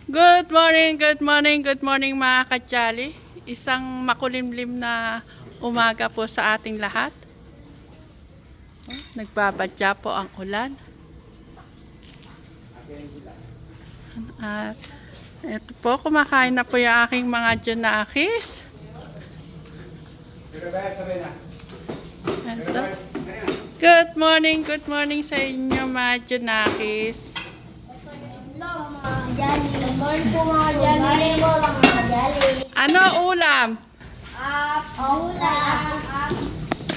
Good morning mga kadyali. Isang makulimlim na umaga po sa ating lahat. Nagbabadya po ang ulan. At ito po, kumakain na po yung aking mga junakis. Ito. Good morning sa inyo mga junakis. Good morning po mga Jali. Mga Jali. Ano ulam?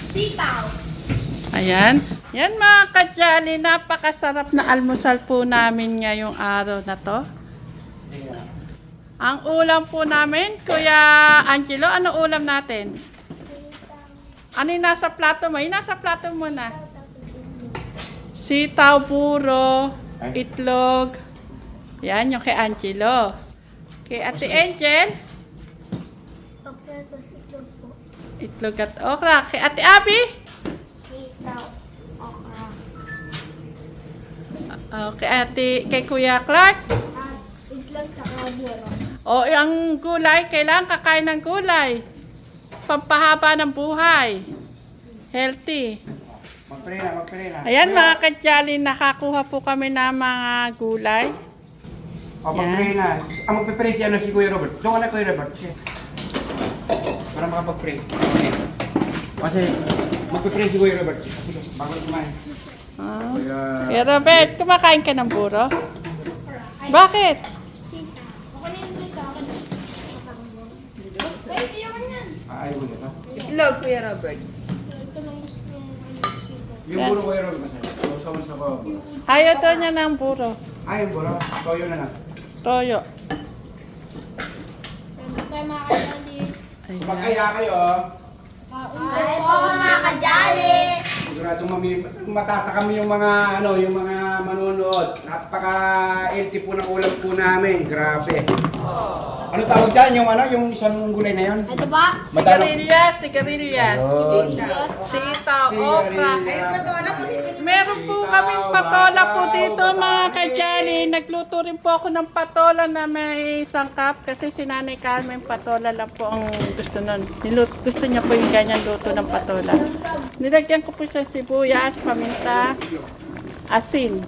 Sitaw. Ayan. Yan mga kadyali, napakasarap na almusal po namin ngayong araw na to. Ang ulam po namin, Kuya Angelo, ano ulam natin? Ano yung nasa plato mo? Yung nasa plato mo na. Sitaw, puro, itlog. Yan, yung kay Angelo. Kay Ate Angel, Itlog po. itlog at okra. Kay Ate Abby, Sitaw. Okra. kay Kuya Clark. At itlog tsaka buro. O, ang gulay, kailangan kakain ng gulay. Pampahaba ng buhay. Healthy. Magpre na. Ayan mga kadyali, nakakuha po kami ng mga gulay. O, magpre na. Ang magpipre si Kuya Robert. Doon ka na, Kuya Robert. Sige. Para makapag-pray. Okay. Kasi magpipre si Kuya Robert. Sige, bago kumain. Ah. Kuya... Kuya Robert, kumakain ka ng buro? Bakit? Sitaw. Ako na yung sitaw. Pwede yaman yan. Ayaw mo ito. Itlog, Kuya Robert. Ito lang gusto Yung buro, Kuya Robert. Sausaw sa ko. Ayaw daw niya ng buro. Yung buro. Toyo na lang. Toyo. Pwede tayo mga kajali. Kapag Ayan. kaya kayo, Ay po mga kajali. sigurado matatakam yung mga yung mga manonood. Napaka-healthy po ng ulam po namin. Grabe. Ano tawag dyan? Yung isang gulay na yun? Ito ba? Sigarilyas. Ayun. Sitaw, okra. Ay, patola po. Meron po kaming patola po dito mga kadyali. Nagluto rin po ako ng patola na may sangkap kasi si Nanay Carmen patola lang po ang gusto nun. Gusto niya po yung ganyan luto ng patola. Nilagyan ko po siya sibuyas, paminta, asin,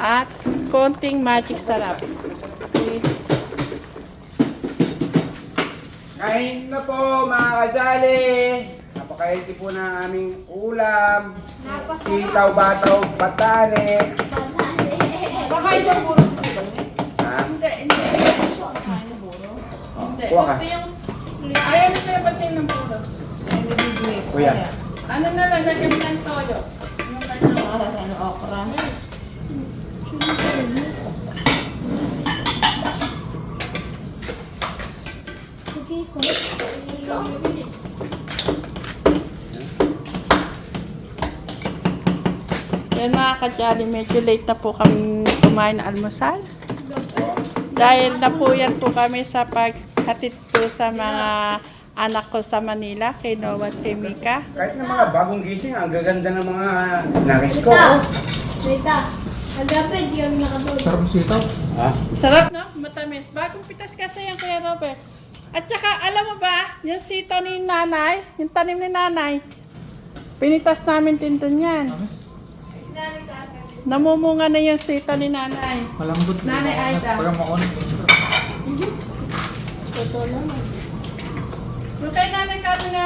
at konting magic sarap. Okay. Kain na po mga kajali. Napaka-healthy po ng aming ulam. Sitaw, bataw, batane. Baka ito puro. Ha? Hindi. Kuha ka. Ayaw na tayo batin ng puro. Kuya. Ano na lang, lagyan mo ng toyo. Okra. Sige ko. Yan mga kadyali, medyo late na po kami kumain na almusal. Dahil napuyan po kami sa paghatid po sa mga anak ko sa Manila, kay Noah at kay Mika. Kahit ng mga bagong gising, ang gaganda ng mga nakis ko. Rita. Rita. Agapit yung nakatulog. Sarap sitaw. Ha? Sarap no? Matamis. Bagong pitas kasi yan, Kuya Robert. At saka, alam mo ba, yung sita ni nanay, yung tanim ni nanay, pinitas namin din dun yan. Namumunga na yung sita ni nanay. Malambot. Nanay Aida. Pag maon. Totoo naman. Yung kay nanay kami na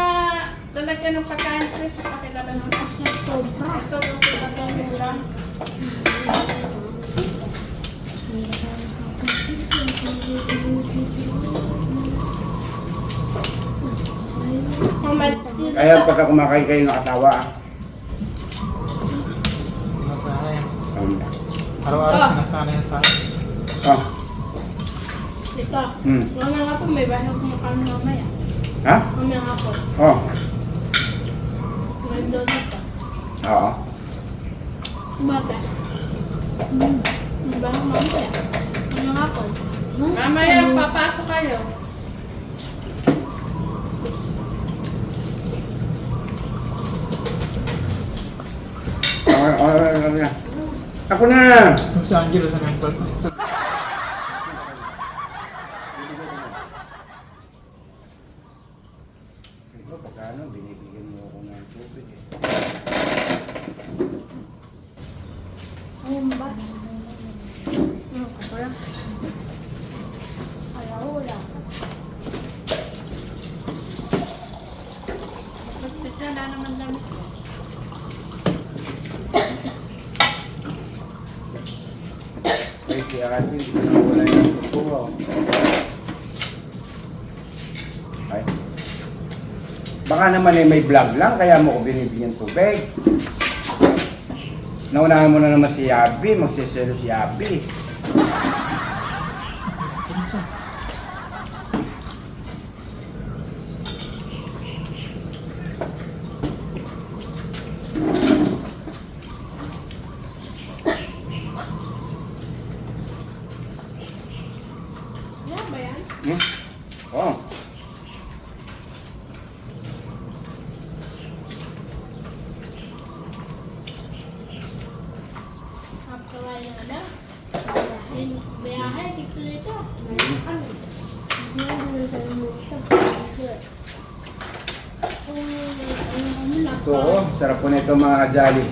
lalagyan ng pagkain, Chris, pakilala nung Sobra. ito yung pinagyan nila. Kaya pagka kumakain kayo nakatawa. Nasanay. Um, Araw-araw sinasanay ang tayo. oh. Rita. Hmm. Mamaya nga po, may bahay akong makain mamaya. Ha? Mamaya nga po. Oh. May donut pa. Oo. Bakit? May bahay akong mamaya. Mamaya nga po. Mamaya, papasok kayo. Ako na. Si Angelo sa mental. Wala. Wala naman damit ko. Ay, si Ate, hindi na wala yung kukuha. Ay. Baka naman may vlog lang, kaya mo ko binibigyan tubig. Naunahan mo na naman si Abby, magsiselo si Abby. Yan ba yan? Hmm? Oh. Kapkaway na na. Biyahe, dito dito. Ito, oh, sarap po nito mga kajali.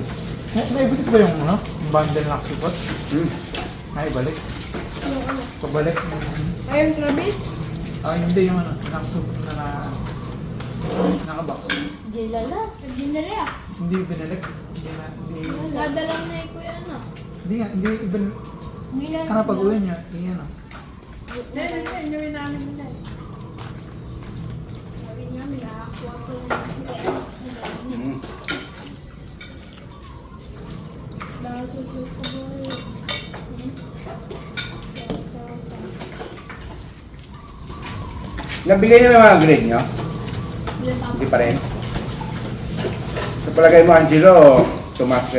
Naibalik ba yung ano? Yung bundle na sipot? Hmm. Ay, balik. Pabalik. Ayun, Travis. Ah, hindi yung ano. Nakasupot na nakabox. Dilala. Dinala. Hindi binalik. Hindi na, hindi. Dadalang na yung kuya na. Hindi nga, hindi ibin. Kana pag-uwi niya, iyan ah. Hindi, inuwi namin nila. Sabi niya, may nakakuha ko yung Hmm. Nabigay niyo yung mga grade nyo? Hindi pa rin. Sa palagay mo, Angelo, tumaas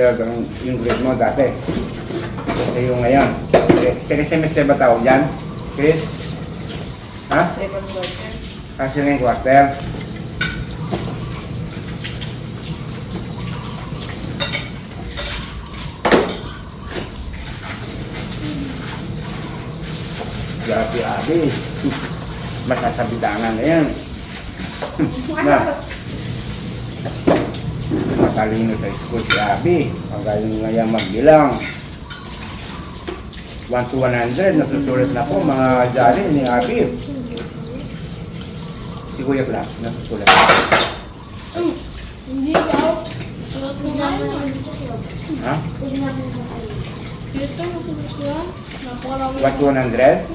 yung grade mo dati. Kasi yung ngayon. Second semester ba tawag dyan? Chris? Ha? Second quarter. Kasi na yung quarter. Grabe-abi. Masasabitangan na yan. Na. Matalino sa school si Abi. Magaling nga yan magbilang. 1 to 100, nasusulat na po mga jali ni Abi. Si Kuya Clark, nasusulat. Hindi daw. Kumain. Ha? Dito, matulog yan. 1 to 100?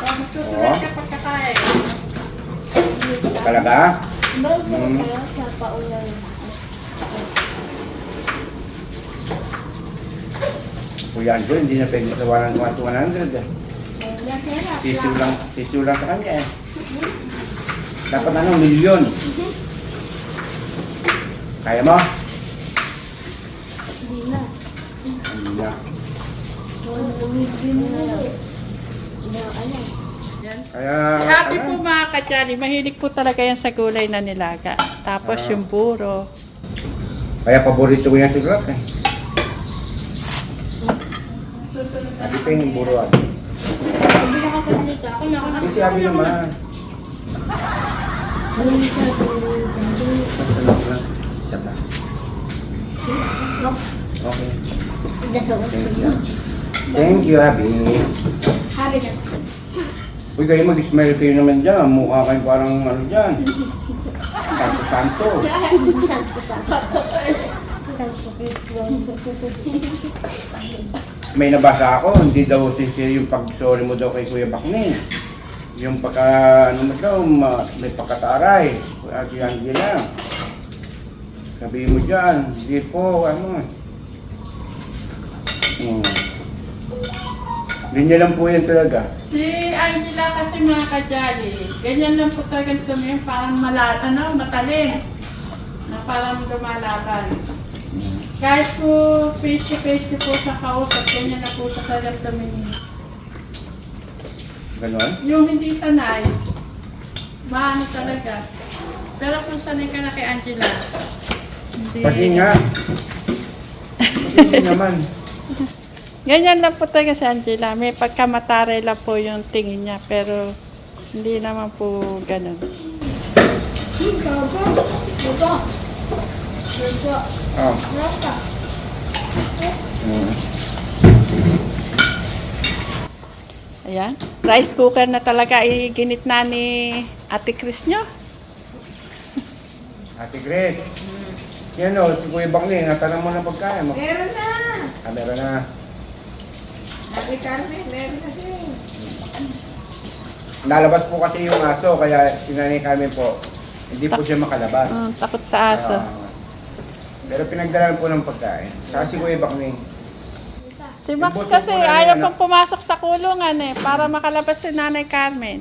Magsusulat ka pagkakaya eh. Talaga? Bago kaya sa paulan. Kuya Angelo, hindi na pwede sa 1 to 100 eh. Sisiw lang sa kanya eh. Dapat ano, milyon. Kaya mo? Hindi na. Hindi na. Yan. Kaya, Si Happy ano? po mga kachali, mahilig po talaga yan sa gulay na nilaga. Tapos yung buro. Kaya paborito ko yan si Clark eh. Happy pa yung buruan. Sabi na kakaglit ako na ako Yung si Abby naman. Isa pa. Okay. Thank you. Thank you, Abby. Habi na. Uy, kayo mag-smile kayo naman dyan. Mukha kayo parang ano dyan. Santo-santo. May nabasa ako, hindi daw sincere yung pag-sorry mo daw kay Kuya Baknin. Yung pagka, ano mo daw, may pagkataray. Kuya Angela. Sabihin mo dyan, hindi po, ano. Linya lang po yan talaga. Si Angela kasi mga kajali, ganyan lang po talaga kami, parang matalim. Na parang lumalaban. Kahit po face to po sa kausap, ganyan na po sa damdamin niya. Ganon? Yung hindi sanay, maano talaga. Pero kung sanay ka na kay Angela, hindi. Pati nga. Pati naman. Ganyan lang po talaga si Angela. May pagkamataray lang po yung tingin niya, pero hindi naman po ganun. Oh. Ayan. Rice cooker na talaga iginit na ni Ate Chris nyo. Ate Gret. Yan o, si Kuya Bakli, natanong mo ng pagkain mo. Meron na. Meron na. Ate Carmen, meron na din. Nalabas po kasi yung aso, kaya sinanay kami po. Hindi po siya makalabas. Takot sa aso. Pero pinagdalan po ng pagkain. Saka si Kuya Bakli. Si Max Yung boss kasi mo po namin, ayaw ano? pang pumasok sa kulungan eh, para makalabas si Nanay Carmen.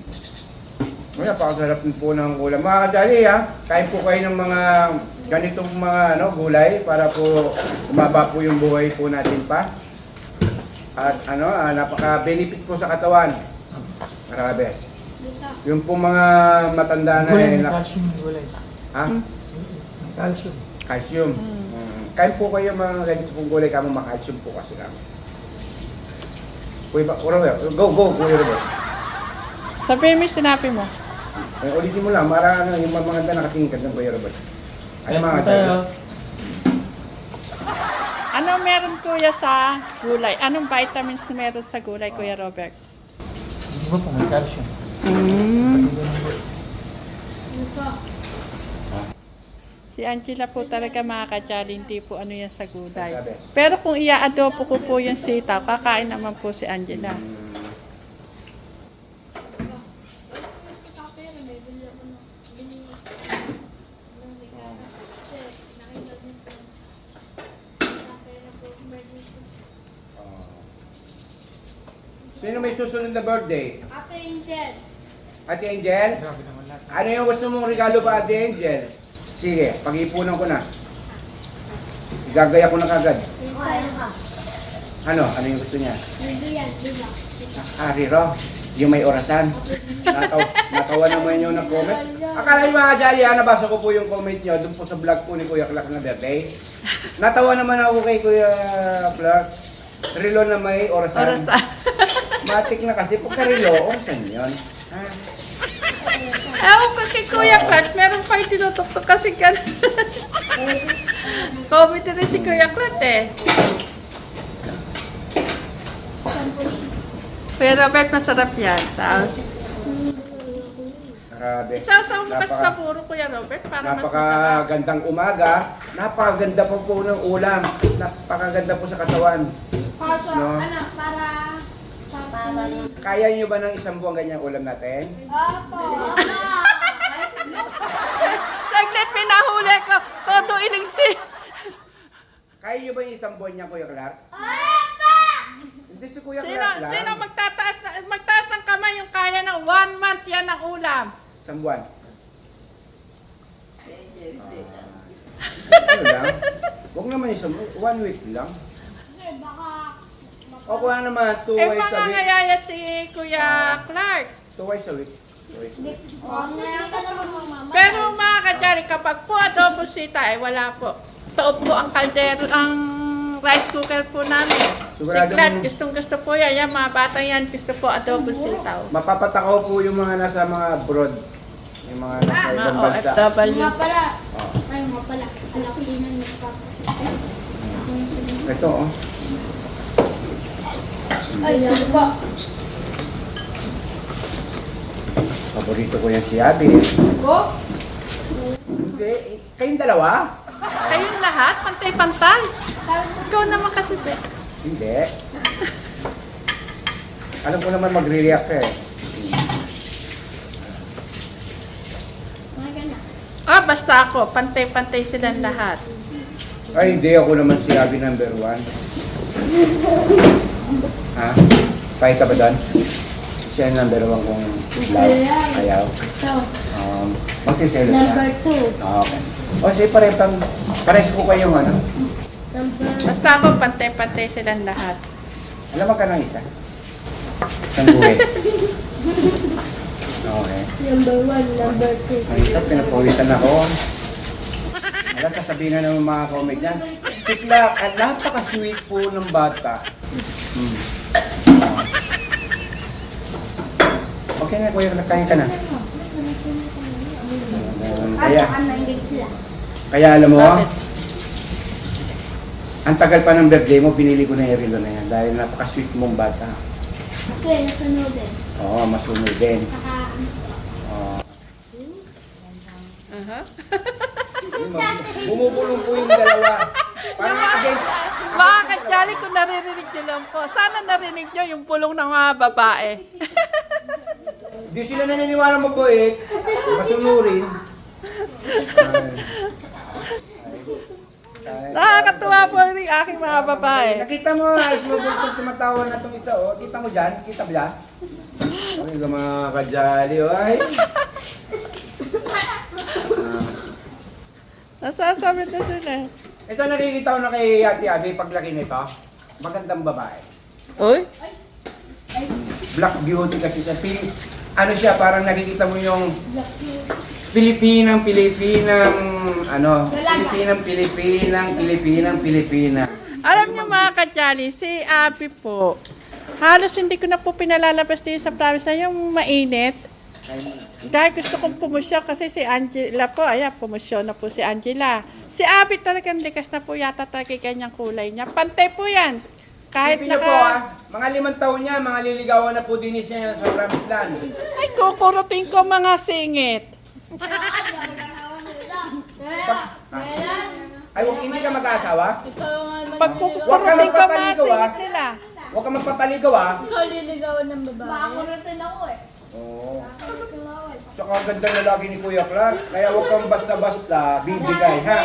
Wala, pakasarap po ng ulam. Mga kadali ha, kain po kayo ng mga ganitong mga gulay para po umaba po yung buhay po natin pa. At napaka-benefit po sa katawan. Marami. Yung po mga matanda na Gulay, eh, may calcium yung gulay. ha? May calcium. Calcium. Kain po kayo mga ganito pong gulay, kamo makalcium po kasi kami. Kuya Robert, go, Kuya Robert. Sabihin mo yung sinabi mo. Ulitin mo lang, yung mga ganda nakatingin ka ng Kuya Robert. Ay Kaya mga po kadali. tayo. Ano meron kuya sa gulay? Anong vitamins na meron sa gulay, Kuya Robert? Hindi ba po may calcium? Si Angela po talaga mga kajali, hindi po ano yan sa gulay. Sabi. Pero kung ia-adobo ko po yung sitaw, kakain naman po si Angela. Sino may susunod na birthday? Ate Angel. Ate Angel? Grabe naman lahat. Ano yung gusto mong regalo pa, Ate Angel? Sige, pag-ipunan ko na. Igagaya ko na kagad. Ano yung gusto niya? Yan, diba? Riro, yung may orasan. Natawa naman yung nag-comment. Akala yung mga jali, nabasa ko po yung comment nyo dun po sa vlog po ni Kuya Clark na birthday. Natawa naman ako kay Kuya Clark. Rilo na may orasan. Orasan. Matik na kasi, pagka Rilo, orasan yun. Ewan ko kay Kuya Clark, meron pa yung tinutuktok kasi gano'n. Comedy rin si Kuya Clark eh. Kuya Robert, masarap yan. Tapos, Grabe. isaw-saw mo kasi sa puro, Kuya Robert, para mas masarap. Napakagandang umaga. Napakaganda po ng ulam. Napakaganda po sa katawan. Kaso, No. para... Kaya nyo ba ng isang buwan ganyang ulam natin? Opo. Saglit, may nahuli ko. Todo ilingsi. Kaya nyo ba yung isang buwan niya, Kuya Clark? Opo! Hindi si Kuya Sino, Clark lang. sino magtataas ng kamay yung kaya ng 1 month yan ng ulam? Isang buwan. Ano lang? Huwag naman isang buwan. 1 week lang. Kasi baka... O kung ano naman, 2 Eh, ways a week. mangangayayat si Kuya Clark. 2 ways a week. Hindi ka naman mama. Pero mga kachari, kapag po adobo sita, ay wala po. Taob po ang kaldero, ang rice cooker po namin. Sigurado Siklat, mo- gustong gusto po yan. Yan, mga bata yan, gusto po adobo sitaw. Mapapatakaw po yung mga nasa mga abroad. Yung mga nasa Mga ibang bansa. OFW. Nga pala. Oo. Ay, nga pala. Alam ko din ang nagpapa. Ito, oh. Ay, ano ba? Paborito ko yan si Abby. Ko? Hindi, kayong dalawa? Kayong lahat, pantay-pantay. Ikaw naman kasi, te. Hindi. Alam ko naman magre-react ka eh. Mga ganyan. Basta ako, pantay-pantay silang lahat. Ay, hindi. Ako naman si Abby number 1. Ha? Kahit ka ba doon? Siya yung number 1 kong love. Ayaw. So, Magsiselos number ka. 2. Okay. O sige, pares ko kayong ano. Number... Basta ako, pantay-pantay silang lahat. Alam ka ng isa? Isang buhay. Okay. Number 1, number 2. Ay, ito, pinapawisan ako. Wala, sasabihin na ng mga comment niyan. Sikla, napaka-sweet po ng bata. Okay na, kuya, kain ka na. Kaya, kaya alam mo, Bakit? ang tagal pa ng birthday mo, pinili ko na yung relo na yan dahil napaka-sweet mong bata. Kasi nasunod eh. Oo, masunod din. Saka, Aha. Bumubulong po yung dalawa. Parang against. Mga kadyali, kung naririnig nyo lang po, sana narinig nyo yung pulong ng mga babae. Di sila naniniwala mabuhay. Masunurin. Nakakatuwa po rin aking mga babae. Nakita mo, ayos mo bultong tumatawa na itong isa, oh. Kita mo dyan? Kita mo dyan? Ay, mga kajali, oh. Ay. Nasasabi na sila. Ito nakikita ko na kay Ate Abby paglaki nito. Magandang babae. Uy? Black beauty kasi siya. Ano siya, parang nakikita mo yung Pilipinang, Pilipina. Alam niyo mga kadyali, si Abby po, halos hindi ko na po pinalalabas din sa province na yung mainit. Dahil gusto kong pumusyon kasi si Angela po, ayan, pumusyon na po si Angela. Si Abby talagang likas na po yata talaga ganyang kulay niya. Pantay po yan. Kahit Isipin niyo po mga 5 taon niya, mga liligawan na po din siya sa Promised Land. Ay, kukurutin ko mga singit. Ay, hindi ka mag-aasawa? Pag kukurutin ko mga singit nila. Huwag ka magpapaligaw, ah. ikaw liligawan ng babae. Makakurutin ako eh. Oo. Tsaka ang ganda na lagi ni Kuya Clark. Kaya huwag kang basta-basta bibigay, ha?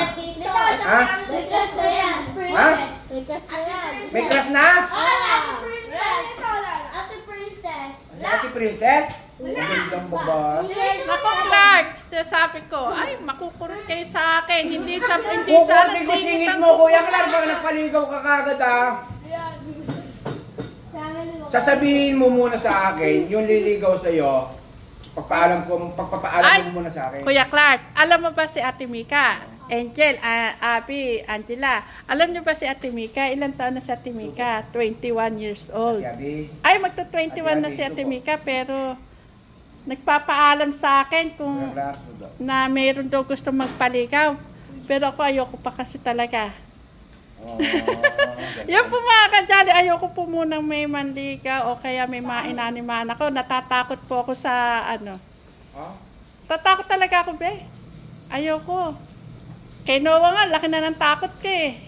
Ha? Rikas na yan. Ha? Rikas na yan. May crush na? Ate Princess. Ate Princess. Ate Princess? Ang gandang babae. Ako, Clark, sasabi ko, ay, makukurot kayo sa akin. Hindi sa Kukunti ko singit singit ang mo, Kuya Clark. Baka nagpaligaw ka kagad, ah. Sasabihin mo muna sa akin, yung liligaw sa'yo, pagpapaalam mo muna sa akin. Kuya Clark, alam mo ba si Ate Mika? Angel, Abby, Angela. Alam niyo ba si Ate Mika? Ilang taon na si Ate Mika? 21 years old. Gabi. Ay, magto-21 na si Ate Mika, pero nagpapaalam sa akin kung na mayroon daw gusto magpaligaw. Pero ako ayoko pa kasi talaga. Oh, Yan po mga kadyali, ayoko po munang may manligaw o kaya may mga inaniman ako. Natatakot po ako sa ano. oh? Tatakot talaga ako, be. Ayoko. Kay Noah nga, laki na ng takot ko eh.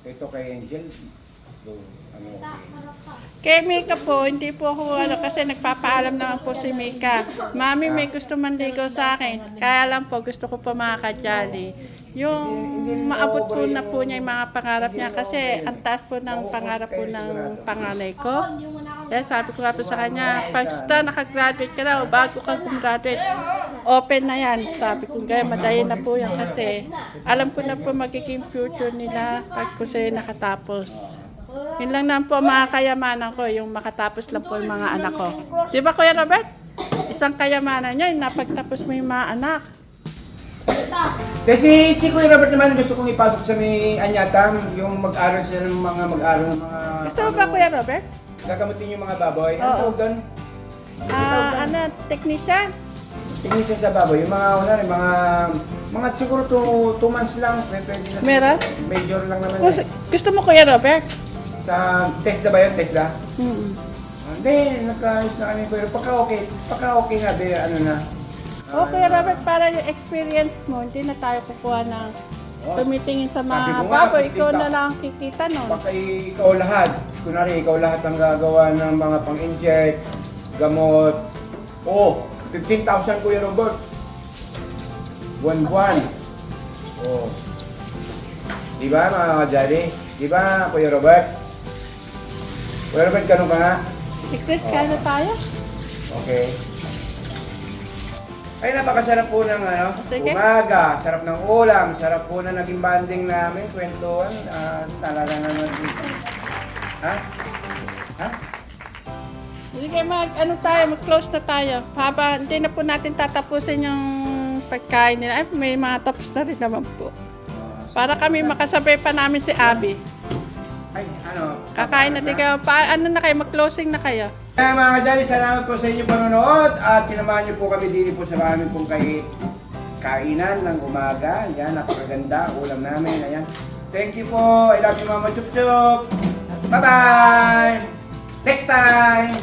Ito kay Angel. So, ano, Kay Mika po, hindi po ako kasi nagpapaalam naman po si Mika. Mami, may gusto manligaw sa akin. Kaya lang po, gusto ko po mga kadyali. Yung maabot po na po niya yung mga pangarap niya kasi ang taas po ng pangarap po ng panganay ko. Kaya sabi ko nga po sa kanya, pag nakagraduate ka na o bago ka gumraduate, open na yan. Sabi ko gaya, madali na po yan kasi alam ko na po magiging future nila pag po sila nakatapos. Yun lang naman po mga kayamanan ko, yung makatapos lang po yung mga anak ko. Di ba Kuya Robert? Isang kayamanan niya, yung napagtapos mo yung mga anak. Kasi si Kuya Robert naman gusto kong ipasok sa may Anyatang, yung mag-aral siya ng mga Gusto mo ba Kuya Robert? gagamutin yung mga baboy. Ano Oo. tawag doon? Technician? Tingin siya sa baboy, yung mga siguro 2 months lang, pwede na. Meron? Major lang naman. Gusto mo Kuya Robert? Sa Tesla ba yun? Tesla? Mm. Hindi, nagkaayos na kami pero pagka okay nga, ano na. Okay, Robert, para yung experience mo, hindi na tayo kukuha ng tumitingin sa Sabi mga ko nga, baboy. Ikaw kita. na lang ang kikita nun. Baka ikaw lahat, kunwari ikaw lahat ang gagawa ng mga pang-inject, gamot. Oh, 15,000 Kuya Robert. Buwan-buwan. Oh. Di ba mga kajali? Di ba Kuya Robert? Kuya Robert, ganun ka nga? I-Chris, kaya na tayo? Okay. Ay, napakasarap po ng Sige. umaga, sarap ng ulam, sarap po na naging banding namin, kwentuhan, talaga naman dito. Ha? Ha? Sige, mag-close na tayo. Haba, hindi na po natin tatapusin yung pagkain nila. Ay, may mga tapos na rin naman po. Para kami makasabay pa namin si Abby. Ay, ano? Kakain na din kayo. Ano na kayo, mag-closing na kayo. Kaya mga kadali, salamat po sa inyong panonood at sinamahan niyo po kami dito po sa aming pong kainan ng umaga. Yan, napakaganda, ulam namin. Ayan. Thank you po. I love you Mama Chup Chup. Bye-bye! next time.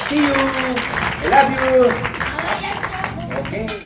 See you. I love you. Okay.